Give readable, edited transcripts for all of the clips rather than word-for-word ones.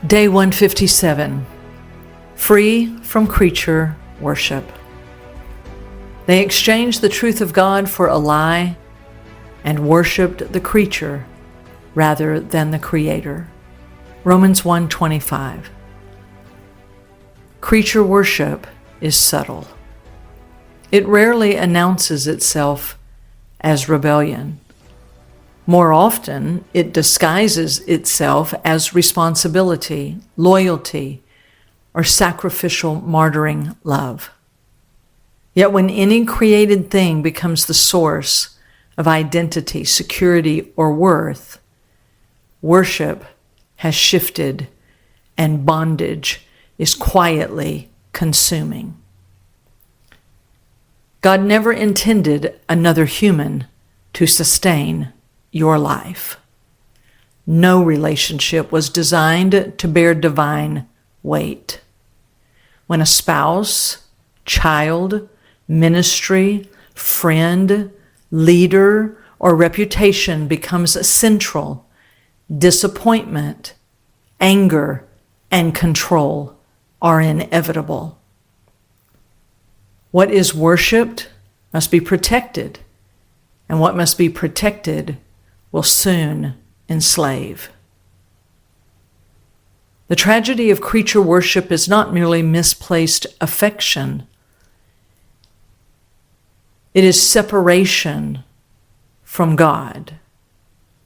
Day 157, Free from Creature Worship. They exchanged the truth of God for a lie and worshiped the creature rather than the Creator. Romans 1:25. Creature worship is subtle. It rarely announces itself as rebellion. More often, it disguises itself as responsibility, loyalty, or sacrificial martyring love. Yet when any created thing becomes the source of identity, security, or worth, worship has shifted and bondage is quietly consuming. God never intended another human to sustain your life. No relationship was designed to bear divine weight. When a spouse, child, ministry, friend, leader, or reputation becomes central, disappointment, anger, and control are inevitable. What is worshiped must be protected, and what must be protected will soon enslave. The tragedy of creature worship is not merely misplaced affection. It is separation from God.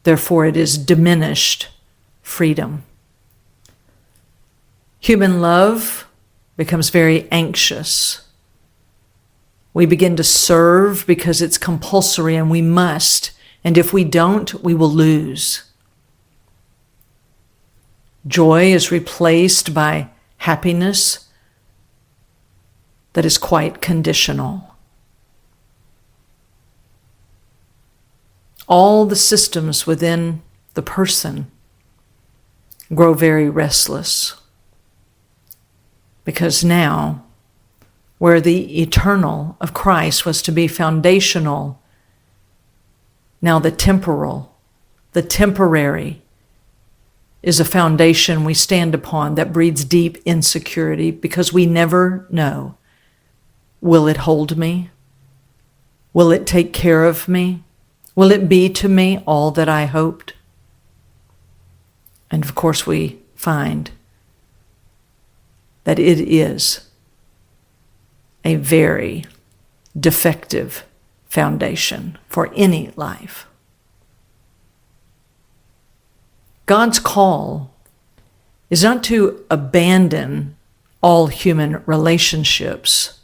Therefore, it is diminished freedom. Human love becomes very anxious. We begin to serve because it's compulsory and we must. And if we don't, we will lose. Joy is replaced by happiness that is quite conditional. All the systems within the person grow very restless because now, where the eternal of Christ was to be foundational, now the temporal, the temporary, is a foundation we stand upon that breeds deep insecurity because we never know. Will it hold me? Will it take care of me? Will it be to me all that I hoped? And of course we find that it is a very defective foundation for any life. God's call is not to abandon all human relationships,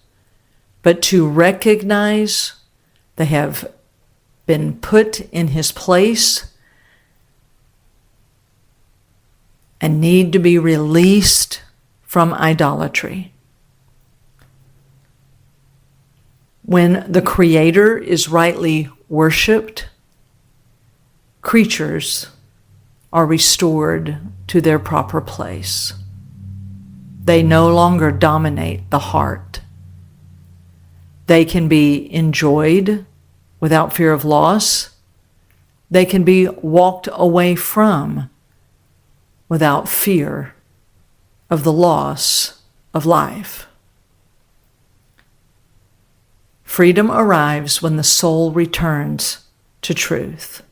but to recognize they have been put in His place and need to be released from idolatry. When the Creator is rightly worshiped, creatures are restored to their proper place. They no longer dominate the heart. They can be enjoyed without fear of loss. They can be walked away from without fear of the loss of life. Freedom arrives when the soul returns to truth.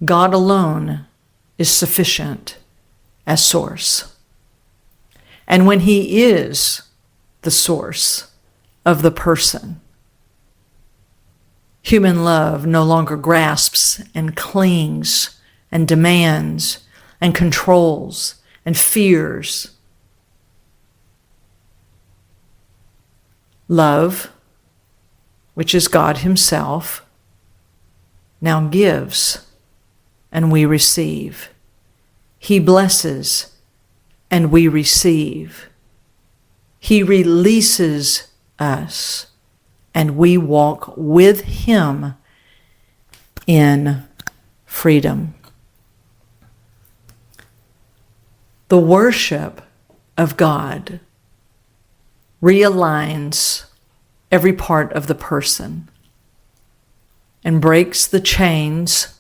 God alone is sufficient as source. And when He is the source of the person, human love no longer grasps and clings and demands and controls and fears. Love, which is God Himself, now gives and we receive. He blesses and we receive. He releases us and we walk with Him in freedom. The worship of God realigns every part of the person and breaks the chains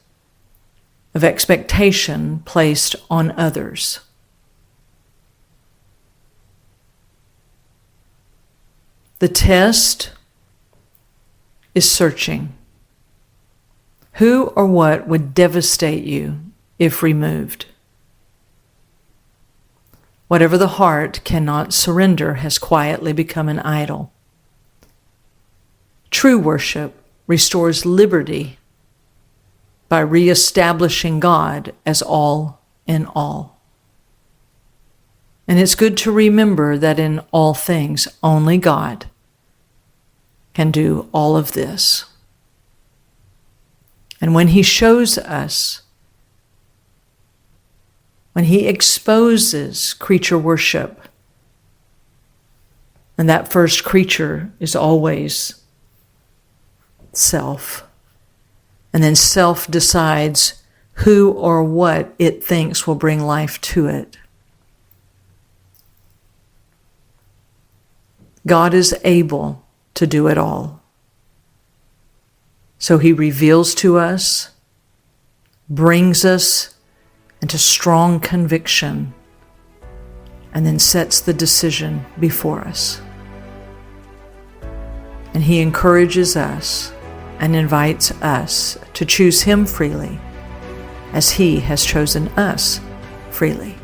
of expectation placed on others. The test is searching. Who or what would devastate you if removed? Whatever the heart cannot surrender has quietly become an idol. True worship restores liberty by reestablishing God as all in all. And it's good to remember that in all things, only God can do all of this. And when He shows us, when He exposes creature worship, and that first creature is always self, and then self decides who or what it thinks will bring life to it. God is able to do it all. So He reveals to us, brings us into strong conviction, and then sets the decision before us. And He encourages us and invites us to choose Him freely, as He has chosen us freely.